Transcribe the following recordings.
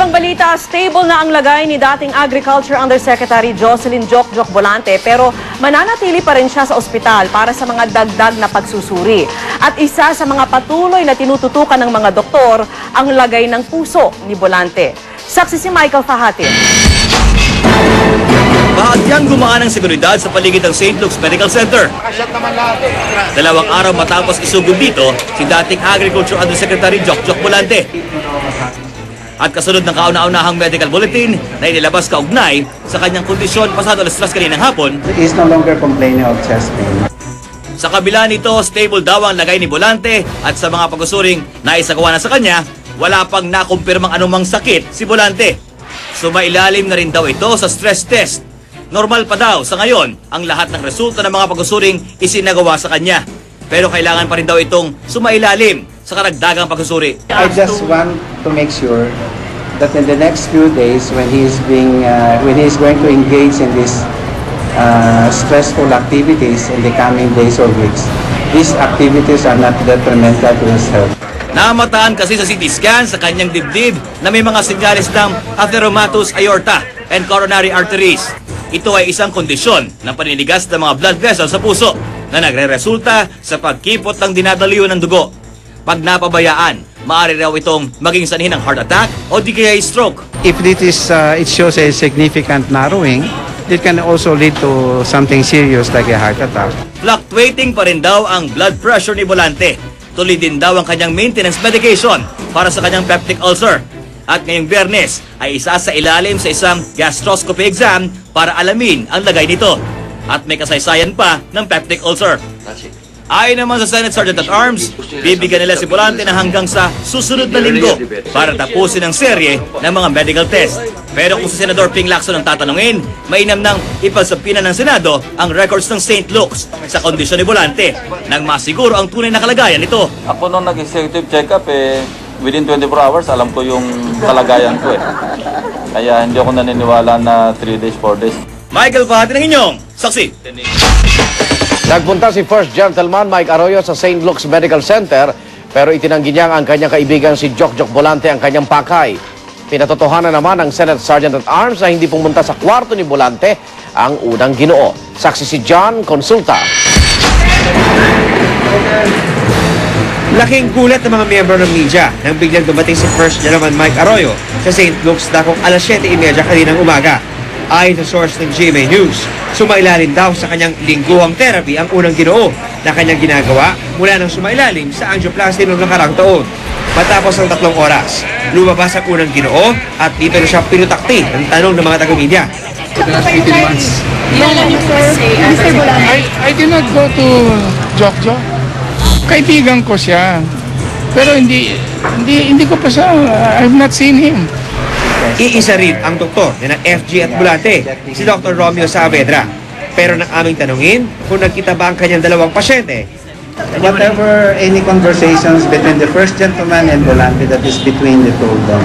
ibang balita, stable na ang lagay ni dating Agriculture Undersecretary Jocelyn Jokjok Volante pero mananatili pa rin siya sa ospital para sa mga dagdag na pagsusuri. At isa sa mga patuloy na tinututukan ng mga doktor ang lagay ng puso ni Volante. Saksi si Michael Fahatin. Bahagyang gumaan ang seguridad sa paligid ng St. Luke's Medical Center. 2 araw matapos isugod dito si dating Agriculture Undersecretary Jokjok Volante. At kasunod ng kauna-unahang medical bulletin na inilabas kaugnay sa kanyang kondisyon pasado alas 3 kaninang hapon. He is no longer complaining of chest pain. Sa kabila nito, stable daw ang lagay ni Volante at sa mga pagsusuring na isagawa na sa kanya, wala pang nakumpirmang anumang sakit si Volante. Sumailalim na rin daw ito sa stress test. Normal pa daw sa ngayon ang lahat ng resulta ng mga pagsusuring isinagawa sa kanya. Pero kailangan pa rin daw itong sumailalim sa karagdagang pagsusuri. I just want to make sure that in the next few days, when he is going to engage in these stressful activities in the coming days or weeks, these activities are not detrimental to his health. Namataan kasi sa CT scan sa kanyang dibdib na may mga senyales ng atherosclerosis aorta and coronary arteries. Ito ay isang kondisyon ng paninigas ng mga blood vessels sa puso na nagre-resulta sa pagkipot ng dinadaliw ng dugo. Pag napabayaan, maaari raw itong maging sanhin ng heart attack o di kaya stroke. If it shows a significant narrowing, it can also lead to something serious like a heart attack. Fluctuating pa rin daw ang blood pressure ni Volante. Tuloy din daw ang kanyang maintenance medication para sa kanyang peptic ulcer. At ngayong Biyernes ay isa sa ilalim sa isang gastroscopy exam para alamin ang lagay nito. At may kasaysayan pa ng peptic ulcer. Ayon naman sa Senate Sergeant-at-Arms, bibigyan nila si Volante na hanggang sa susunod na linggo para tapusin ang serye ng mga medical test. Pero kung si Senador Ping Lacson ang tatanungin, mainam nang ipagsampina ng Senado ang records ng St. Luke's sa kondisyon ni Volante nang masiguro ang tunay na kalagayan nito. Ako nung nag-executive check-up, within 24 hours, alam ko yung kalagayan ko . Kaya hindi ako naniniwala na 3 days, 4 days. Michael Fahatin ng inyong saksi. Nagpunta si First Gentleman Mike Arroyo sa St. Luke's Medical Center pero itinanggi niya ang kanyang kaibigan si Jokjok Volante ang kanyang pakay. Pinatotohanan naman ng Senate Sergeant-at-Arms na hindi pumunta sa kwarto ni Volante ang unang Ginoo. Saksi si John Consulta. Laking gulat ng mga miyembro ng media nang biglang dumating si First Gentleman Mike Arroyo sa St. Luke's dakong alas 7:30 kaninang umaga. Ayon sa source ng GMA News, sumailalim daw sa kanyang lingguhang therapy ang unang Ginoo na kanyang ginagawa mula nang sumailalim sa angioplasty noong nakarang taon. Matapos ng 3 oras, lumabas ang unang Ginoo at dito na siya pinutakti ng tanong ng mga taga-media. I did not go to Jokjok. Kaibigan ko siya. Pero hindi ko pa siya, I've not seen him. Iisa rin ang doktor na FG at Volante, si Dr. Romeo Saavedra. Pero nang aming tanungin kung nagkita ba ang kanyang dalawang pasyente, Whatever any conversations between the First Gentleman and Volante, that is between the two of them.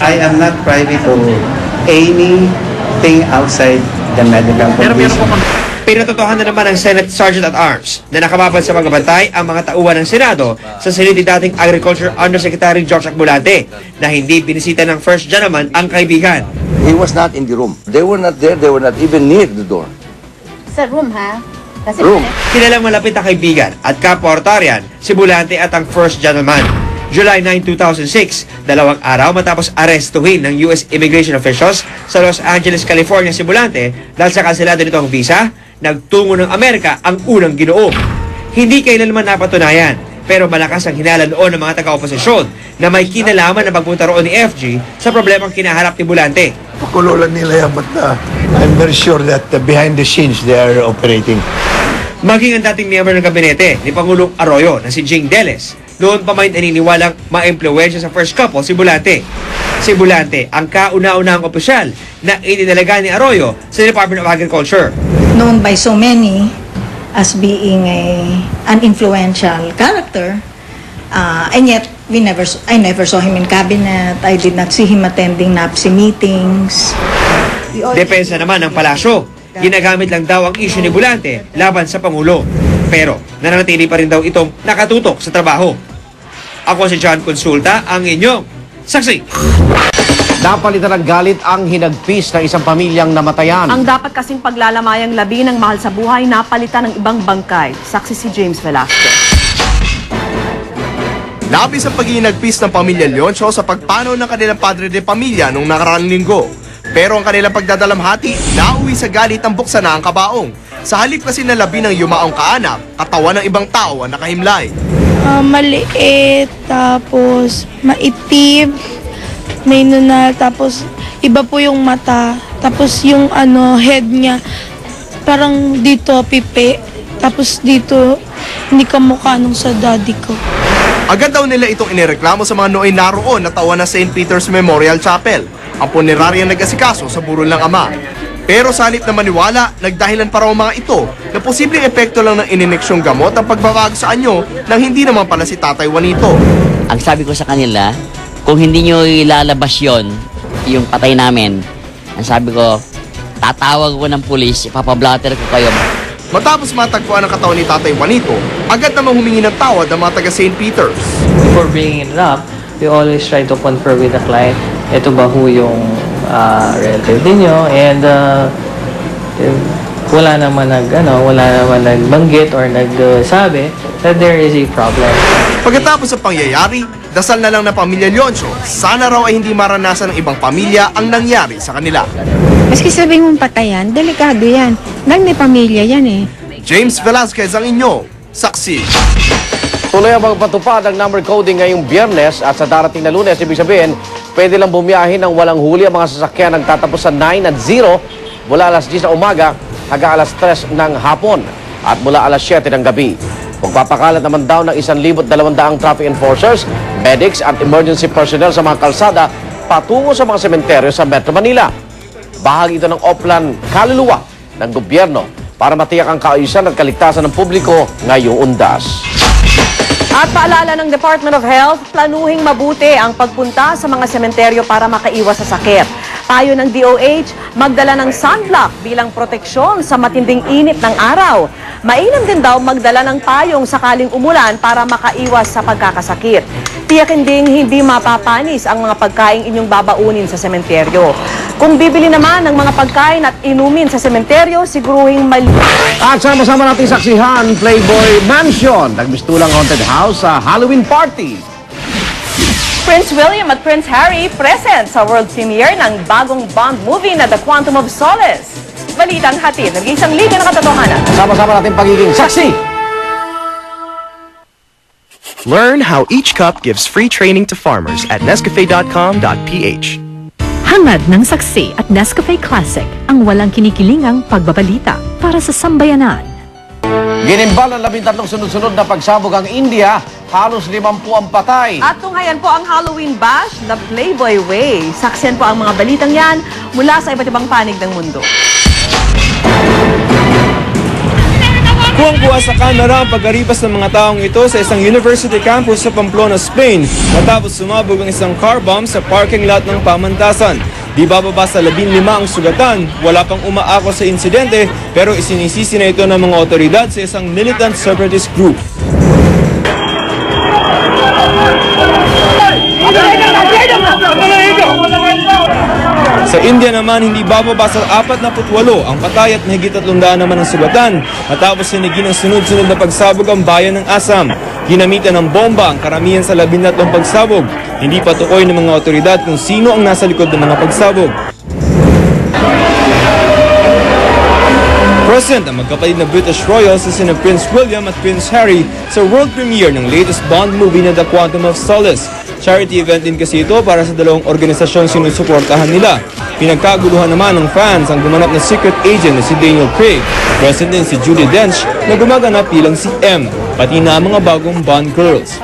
I am not privy to anything outside the medical condition. pinatotohanan naman ng Senate Sergeant-at-Arms na nakababad sa mga bantay ang mga tauhan ng Senado sa silid ni dating Agriculture Undersecretary Jokjok Volante na hindi binisita ng First Gentleman ang kaibigan. He was not in the room. They were not there. They were not even near the door. Sa room, ha? Kasi Room. Kilalang malapit na kaibigan at kapwa-Rotarian si Volante at ang First Gentleman. July 9, 2006, 2 araw matapos arestuhin ng US immigration officials sa Los Angeles, California si Volante dahil sa kanselado nitong visa, nagtungo ng Amerika ang unang Ginoo. Hindi kailanman napatunayan, pero malakas ang hinala noon ng mga taga-oposisyon na may kinalaman na pagpunta roon ni FG sa problemang kinaharap ni Volante. Pakulolan nila yan, but I'm very sure that behind the scenes they are operating. Maging ang dating miyembro ng gabinete ni Pangulong Arroyo na si Jing Deles, noon pa may naniniwalang ma-impluwensya sa first couple si Volante. Si Volante ang kauna-unahang opisyal na itinalaga ni Arroyo sa Department of Agriculture. known by so many as being an influential character, and yet I never saw him in cabinet. I did not see him attending NAPSI meetings. Depensa naman ng palasyo. Ginagamit lang daw ang issue ni Volante laban sa Pangulo. Pero nananatili pa rin daw itong nakatutok sa trabaho. Ako si John Consulta, ang inyong Saksi! Napalitan ng galit ang hinagpis ng isang pamilyang namatayan. Ang dapat kasing paglalamayang labi ng mahal sa buhay, napalitan ng ibang bangkay. Saksi si James Velasquez. Labis ang paghinagpis ng pamilya Leoncio sa pagpanaw ng kanilang padre de pamilya nung nakaraang linggo. Pero ang kanilang pagdadalamhati, nauwi sa galit ang buksan na ang kabaong. Sa halip kasi na labi ng yumaong kaanak, katawan ng ibang tao ang nakahimlay. Maliit, tapos maitim, may nunal, tapos iba po yung mata, tapos yung head niya, parang dito pipi, tapos dito hindi kamukha nung sa daddy ko. Agad daw nila itong inireklamo sa mga nooy naroon na tawa ng St. Peter's Memorial Chapel, ang puneraryang nag-asikaso sa burol ng ama. Pero sa halip na maniwala, nagdahilan pa raw mga ito na posibleng epekto lang ng inineksyong gamot ang pagbabago sa anyo nang hindi naman pala si Tatay Juanito. Ang sabi ko sa kanila, kung hindi nyo ilalabas yung patay namin, ang sabi ko, tatawag ko ng pulis, ipapablatter ko kayo. Matapos matagpuan ang katawan ni Tatay Juanito, agad namang humingi ng tawad ang mga taga St. Peter's. Before bringing it up, we always try to confirm with the client, ito ba ho yung relative ninyo, and wala naman nagbanggit or nagsabi that there is a problem. Pagkatapos ng pangyayari, dasal na lang ng pamilya Leoncio, sana raw ay hindi maranasan ng ibang pamilya ang nangyari sa kanila. Maski sabihin mong patayan, delikado yan. Dahil may pamilya yan eh. James Velasquez ang inyo, saksi. Tuloy ang magpatupad ang number coding ngayong Biyernes at sa darating na Lunes, ibig sabihin, pwede lang bumiyahin ng walang huli ang mga sasakyan nagtatapos sa 9 at 0 mula alas 10 ng umaga hanggang alas 3 ng hapon at mula alas 7 ng gabi. Magpapakalat naman daw ng 1,200 traffic enforcers, medics at emergency personnel sa mga kalsada patungo sa mga sementeryo sa Metro Manila. Bahagi ito ng oplan kaluluwa ng gobyerno para matiyak ang kaayusan at kaligtasan ng publiko ngayong undas. At paalala ng Department of Health, planuhing mabuti ang pagpunta sa mga sementeryo para makaiwas sa sakit. Payo ng DOH, magdala ng sunblock bilang proteksyon sa matinding init ng araw. Mainam din daw magdala ng payong sakaling umulan para makaiwas sa pagkakasakit. Tiyakin ding hindi mapapanis ang mga pagkain inyong babaunin sa sementeryo. Kung bibili naman ng mga pagkain at inumin sa sementeryo, siguruhing mali. At sama-sama natin saksihan, Playboy Mansion, nagmistulang haunted house sa Halloween party. Prince William at Prince Harry present sa world premiere ng bagong Bond movie na The Quantum of Solace. Balitang hatid ng isang liga ng katotohanan. Sama-sama natin pagiging saksi. Learn how each cup gives free training to farmers at nescafe.com.ph. Hangad ng saksi at Nescafe Classic, ang walang kinikilingang pagbabalita para sa sambayanan. Ginimbal ang 13 sunod-sunod na pagsabog ang India, halos 50 ang patay. At tunghayan po ang Halloween Bash, The Playboy Way. Saksiyan po ang mga balitang yan mula sa iba't ibang panig ng mundo. Buwang-buwa sa kamera ang pag-aripas ng mga taong ito sa isang university campus sa Pamplona, Spain matapos sumabog ang isang car bomb sa parking lot ng pamantasan. Di bababa sa 15 ang sugatan, wala pang umaako sa insidente pero isinisisi na ito ng mga otoridad sa isang militant separatist group. Sa India naman, hindi bababa sa 48 ang patay at mahigit 300 naman ang sugatan matapos sinigin ng sunod-sunod na pagsabog ang bayan ng Assam. Ginamitan ng bomba ang karamihan sa 13 pagsabog. Hindi pa tukoy ng mga otoridad kung sino ang nasa likod ng mga pagsabog. Present ang magkapatid na British royals na sina Prince William at Prince Harry sa world premiere ng latest Bond movie na The Quantum of Solace. Charity event din kasi ito para sa dalawang organisasyong sinusuportahan nila. Pinagkaguluhan naman ng fans ang gumanap na secret agent na si Daniel Craig. Present din si Judi Dench na gumaganap bilang si M, pati na ang mga bagong Bond girls.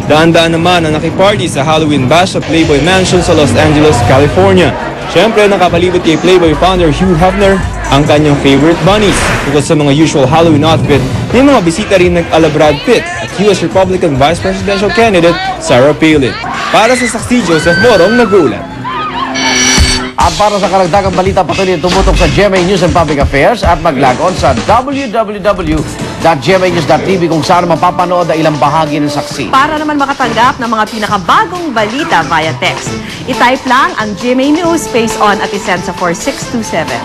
Daan-daan naman ang nakiparty sa Halloween Bash sa Playboy Mansion sa Los Angeles, California. Siyempre, nakapalibot kay Playboy founder Hugh Hefner ang kanyang favorite bunnies. Bukod sa mga usual Halloween outfit, may mga bisita rin nag-ala Brad Pitt at US Republican Vice Presidential candidate Sarah Palin. Para sa saksi, Joseph Morong nag-uulat. At para sa karagdagang balita, patuloy tumutok sa GMA News and Public Affairs at mag-log on sa www.gmanews.tv kung saan mapapanood ang ilang bahagi ng saksi. Para naman makatanggap ng mga pinakabagong balita via text, i-type lang ang GMA News, space on at isend sa 4627.